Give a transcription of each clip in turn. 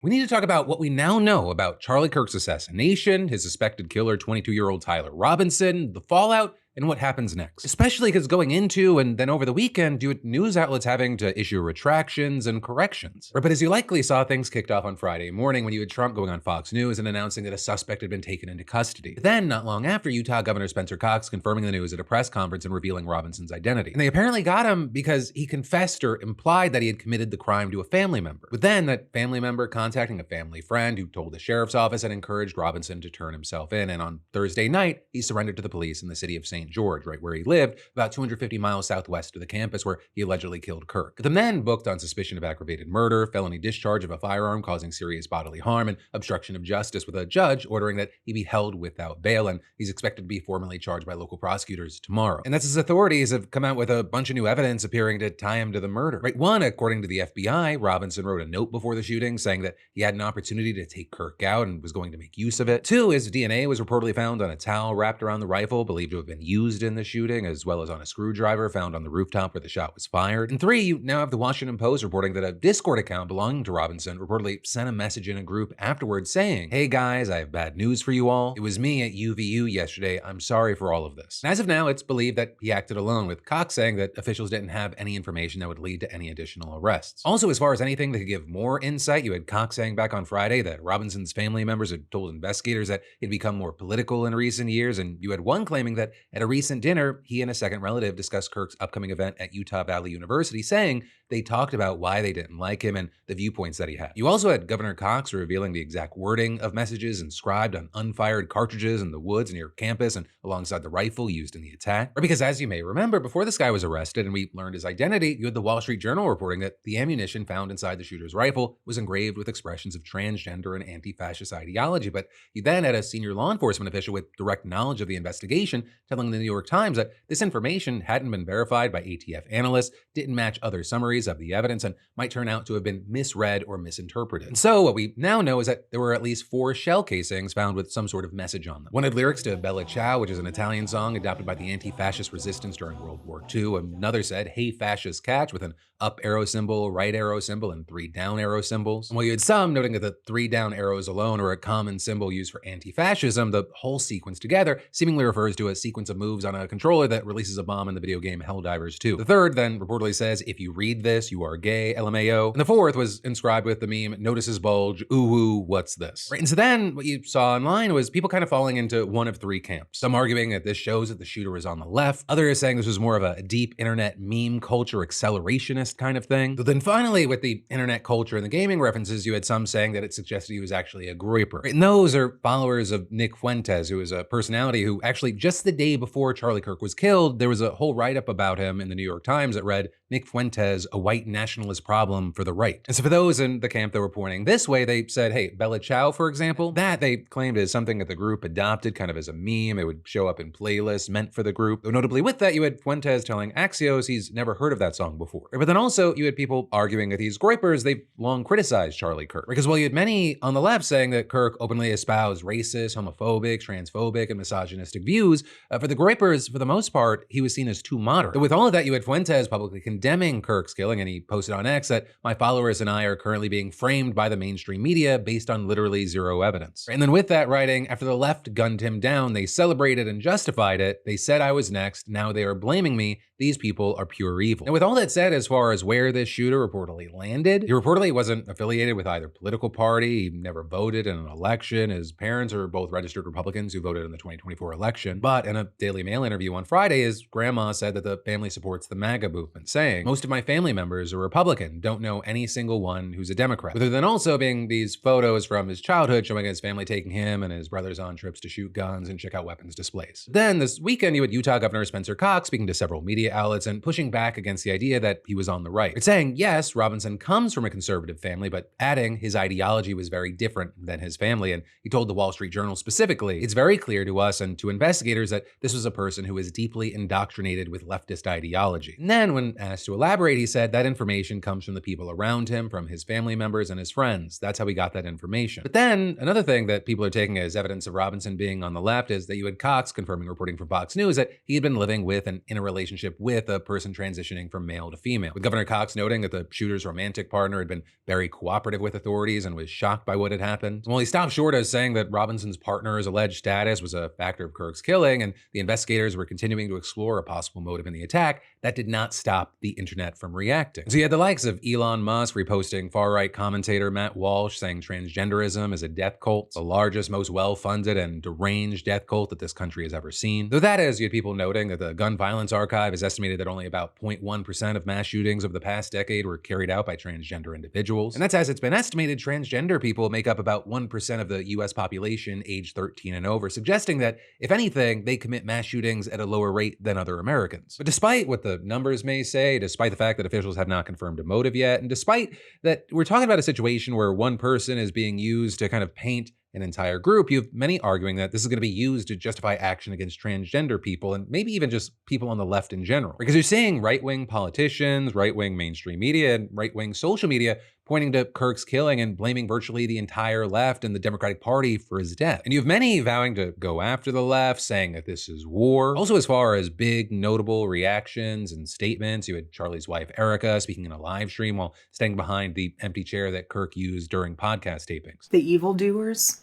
We need to talk about what we now know about Charlie Kirk's assassination, his suspected killer, 22-year-old Tyler Robinson, the fallout, and what happens next. Especially because going into and then over the weekend, you had news outlets having to issue retractions and corrections. Right, but as you likely saw, things kicked off on Friday morning when you had Trump going on Fox News and announcing that a suspect had been taken into custody. Then, not long after, Utah Governor Spencer Cox confirming the news at a press conference and revealing Robinson's identity. And they apparently got him because he confessed or implied that he had committed the crime to a family member. But then that family member contacting a family friend who told the sheriff's office and encouraged Robinson to turn himself in. And on Thursday night, he surrendered to the police in the city of St. George, right where he lived, about 250 miles southwest of the campus where he allegedly killed Kirk. The men booked on suspicion of aggravated murder, felony discharge of a firearm causing serious bodily harm, and obstruction of justice, with a judge ordering that he be held without bail, and he's expected to be formally charged by local prosecutors tomorrow. And that's as authorities have come out with a bunch of new evidence appearing to tie him to the murder. Right, one, according to the FBI, Robinson wrote a note before the shooting saying that he had an opportunity to take Kirk out and was going to make use of it. Two, his DNA was reportedly found on a towel wrapped around the rifle, believed to have been used in the shooting, as well as on a screwdriver found on the rooftop where the shot was fired. And three, you now have the Washington Post reporting that a Discord account belonging to Robinson reportedly sent a message in a group afterwards saying, "Hey guys, I have bad news for you all. It was me at UVU yesterday. I'm sorry for all of this." And as of now, it's believed that he acted alone, with Cox saying that officials didn't have any information that would lead to any additional arrests. Also, as far as anything that could give more insight, you had Cox saying back on Friday that Robinson's family members had told investigators that he'd become more political in recent years, and you had one claiming that at a recent dinner, he and a second relative discussed Kirk's upcoming event at Utah Valley University, saying they talked about why they didn't like him and the viewpoints that he had. You also had Governor Cox revealing the exact wording of messages inscribed on unfired cartridges in the woods near campus and alongside the rifle used in the attack. Or because, as you may remember, before this guy was arrested and we learned his identity, you had the Wall Street Journal reporting that the ammunition found inside the shooter's rifle was engraved with expressions of transgender and anti-fascist ideology. But you then had a senior law enforcement official with direct knowledge of the investigation telling the New York Times that this information hadn't been verified by ATF analysts, didn't match other summaries of the evidence, and might turn out to have been misread or misinterpreted. And so what we now know is that there were at least 4 shell casings found with some sort of message on them. One had lyrics to Bella Ciao, which is an Italian song adopted by the anti-fascist resistance during World War II. Another said, "Hey fascist catch," with an up arrow symbol, right arrow symbol, and 3 down arrow symbols. And while you had some noting that the 3 down arrows alone are a common symbol used for anti-fascism, the whole sequence together seemingly refers to a sequence of moves on a controller that releases a bomb in the video game Helldivers 2. The third then reportedly says, "If you read this, you are gay, LMAO." And the fourth was inscribed with the meme, "Notices bulge, ooh, what's this?" Right, and so then what you saw online was people kind of falling into one of 3 camps. Some arguing that this shows that the shooter was on the left, others saying this was more of a deep internet meme culture accelerationist kind of thing. But then finally, with the internet culture and the gaming references, you had some saying that it suggested he was actually a groyper. Right, and those are followers of Nick Fuentes, who is a personality who actually just the day before Charlie Kirk was killed, there was a whole write-up about him in the New York Times that read, "Nick Fuentes, a white nationalist problem for the right." And so for those in the camp that were pointing this way, they said, hey, Bella Ciao, for example, that they claimed is something that the group adopted kind of as a meme. It would show up in playlists meant for the group. Though notably with that, you had Fuentes telling Axios he's never heard of that song before. But then also you had people arguing that these groypers, they've long criticized Charlie Kirk. Because while you had many on the left saying that Kirk openly espoused racist, homophobic, transphobic, and misogynistic views, for the groypers, for the most part, he was seen as too moderate. But with all of that, you had Fuentes publicly condemning Kirk's killing, and he posted on X that my followers and I are currently being framed by the mainstream media based on literally zero evidence. And then with that writing, after the left gunned him down, they celebrated and justified it. They said I was next. Now they are blaming me. These people are pure evil. And with all that said, as far as where this shooter reportedly landed, he reportedly wasn't affiliated with either political party. He never voted in an election. His parents are both registered Republicans who voted in the 2024 election. But in a Daily Mail interview on Friday, his grandma said that the family supports the MAGA movement, saying, "Most of my family members are Republican, don't know any single one who's a Democrat." With there then also being these photos from his childhood showing his family taking him and his brothers on trips to shoot guns and check out weapons displays. Then this weekend, you had Utah Governor Spencer Cox speaking to several media outlets and pushing back against the idea that he was on the right. It's saying, yes, Robinson comes from a conservative family, but adding his ideology was very different than his family. And he told the Wall Street Journal specifically, "It's very clear to us and to investigators that this was a person who was deeply indoctrinated with leftist ideology." And then when asked to elaborate, he said that information comes from the people around him, from his family members and his friends. That's how we got that information. But then another thing that people are taking as evidence of Robinson being on the left is that you had Cox confirming reporting from Fox News that he had been living with and in a relationship with a person transitioning from male to female. with Governor Cox noting that the shooter's romantic partner had been very cooperative with authorities and was shocked by what had happened. Well, he stopped short of saying that Robinson's partner's alleged status was a factor of Kirk's killing, and the investigators were continuing to explore a possible motive in the attack. That did not stop the internet from reacting. So you had the likes of Elon Musk reposting far-right commentator Matt Walsh saying transgenderism is a death cult, the largest, most well-funded, and deranged death cult that this country has ever seen. Though that is, you had people noting that the Gun Violence Archive has estimated that only about 0.1% of mass shootings over the past decade were carried out by transgender individuals. And that's as it's been estimated, transgender people make up about 1% of the US population age 13 and over, suggesting that, if anything, they commit mass shootings at a lower rate than other Americans. But despite what the numbers may say, despite the fact that officials have not confirmed a motive yet, and despite that we're talking about a situation where one person is being used to kind of paint an entire group, you have many arguing that this is going to be used to justify action against transgender people and maybe even just people on the left in general. Because you're seeing right-wing politicians, right-wing mainstream media, and right-wing social media pointing to Kirk's killing and blaming virtually the entire left and the Democratic Party for his death. And you have many vowing to go after the left, saying that this is war. Also, as far as big, notable reactions and statements, you had Charlie's wife, Erica, speaking in a live stream while standing behind the empty chair that Kirk used during podcast tapings. The evildoers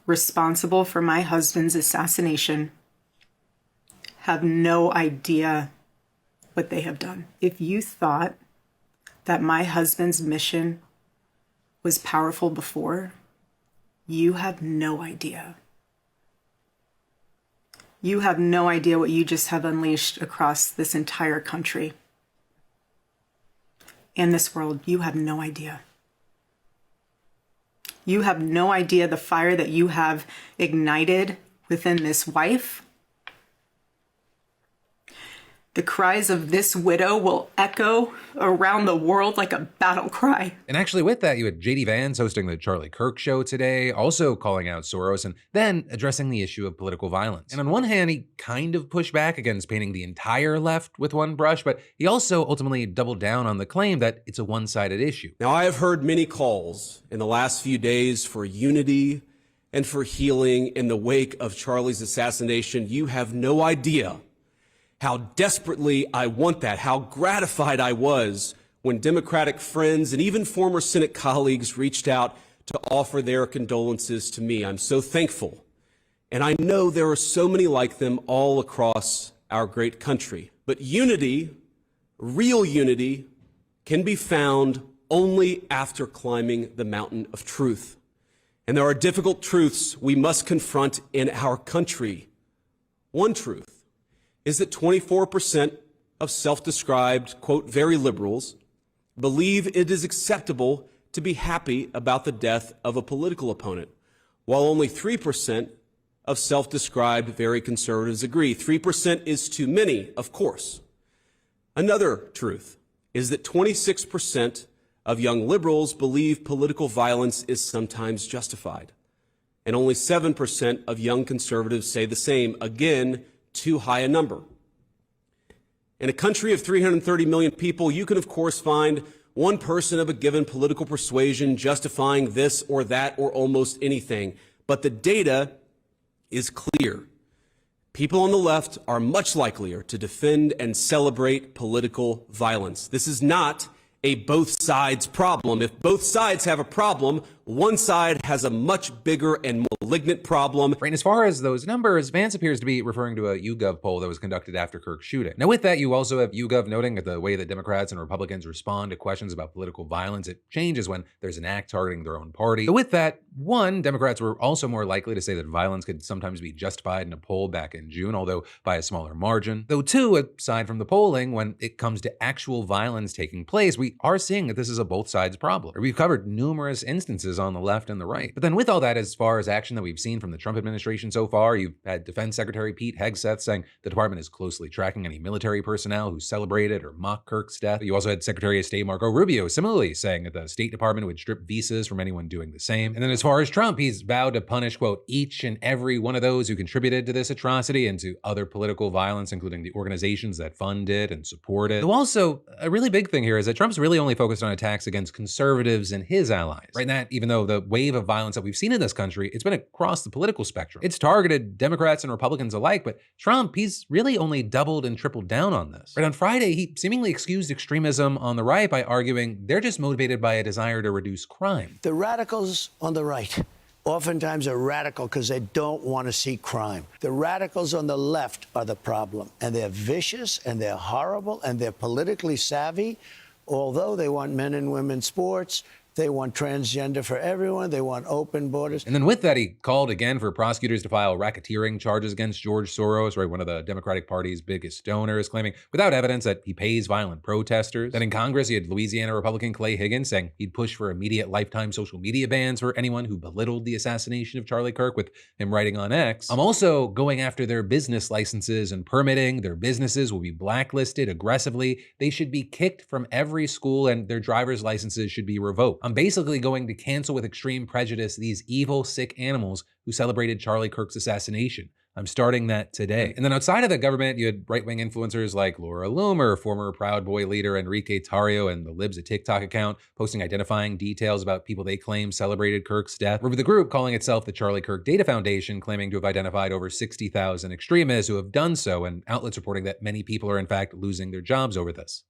responsible for my husband's assassination have no idea what they have done. If you thought that my husband's mission was powerful before, you have no idea. You have no idea what you just have unleashed across this entire country and this world. You have no idea. You have no idea the fire that you have ignited within this wife. The cries of this widow will echo around the world like a battle cry. And actually with that, you had JD Vance hosting the Charlie Kirk show today, also calling out Soros and then addressing the issue of political violence. And on one hand, he kind of pushed back against painting the entire left with one brush, but he also ultimately doubled down on the claim that it's a one-sided issue. Now, I have heard many calls in the last few days for unity and for healing in the wake of Charlie's assassination. You have no idea how desperately I want that, how gratified I was when Democratic friends and even former Senate colleagues reached out to offer their condolences to me. I'm so thankful. And I know there are so many like them all across our great country. But unity, real unity, can be found only after climbing the mountain of truth. And there are difficult truths we must confront in our country. One truth is that 24% of self-described, quote, very liberals believe it is acceptable to be happy about the death of a political opponent, while only 3% of self-described very conservatives agree. 3% is too many, of course. Another truth is that 26% of young liberals believe political violence is sometimes justified, and only 7% of young conservatives say the same. Again, too high a number. In a country of 330 million people, you can, of course, find one person of a given political persuasion justifying this or that or almost anything. But the data is clear. People on the left are much likelier to defend and celebrate political violence. This is not a both sides problem. If both sides have a problem, one side has a much bigger and malignant problem. Right, and as far as those numbers, Vance appears to be referring to a YouGov poll that was conducted after Kirk's shooting. Now with that, you also have YouGov noting that the way that Democrats and Republicans respond to questions about political violence, it changes when there's an act targeting their own party. But with that, one, Democrats were also more likely to say that violence could sometimes be justified in a poll back in June, although by a smaller margin. Though two, aside from the polling, when it comes to actual violence taking place, we are seeing that this is a both sides problem. We've covered numerous instances on the left and the right. But then with all that, as far as action that we've seen from the Trump administration so far, you've had Defense Secretary Pete Hegseth saying the department is closely tracking any military personnel who celebrated or mocked Kirk's death. You also had Secretary of State Marco Rubio similarly saying that the State Department would strip visas from anyone doing the same. And then as far as Trump, he's vowed to punish, quote, each and every one of those who contributed to this atrocity and to other political violence, including the organizations that funded and supported. Though also, a really big thing here is that Trump's really only focused on attacks against conservatives and his allies, right? And that even even though the wave of violence that we've seen in this country, it's been across the political spectrum. It's targeted Democrats and Republicans alike, but Trump, he's really only doubled and tripled down on this. Right on Friday, he seemingly excused extremism on the right by arguing they're just motivated by a desire to reduce crime. The radicals on the right oftentimes are radical because they don't want to see crime. The radicals on the left are the problem, and they're vicious, and they're horrible, and they're politically savvy, although they want men and women sports. They want transgender for everyone. They want open borders. And then with that, he called again for prosecutors to file racketeering charges against George Soros, right, one of the Democratic Party's biggest donors, claiming without evidence that he pays violent protesters. Then in Congress, he had Louisiana Republican Clay Higgins saying he'd push for immediate lifetime social media bans for anyone who belittled the assassination of Charlie Kirk, with him writing on X, "I'm also going after their business licenses and permitting. Their businesses will be blacklisted aggressively. They should be kicked from every school and their driver's licenses should be revoked. I'm basically going to cancel with extreme prejudice these evil, sick animals who celebrated Charlie Kirk's assassination. I'm starting that today." And then outside of the government, you had right-wing influencers like Laura Loomer, former Proud Boy leader Enrique Tarrio, and the Libs a TikTok account posting identifying details about people they claim celebrated Kirk's death. Or with the group calling itself the Charlie Kirk Data Foundation, claiming to have identified over 60,000 extremists who have done so, and outlets reporting that many people are in fact losing their jobs over this.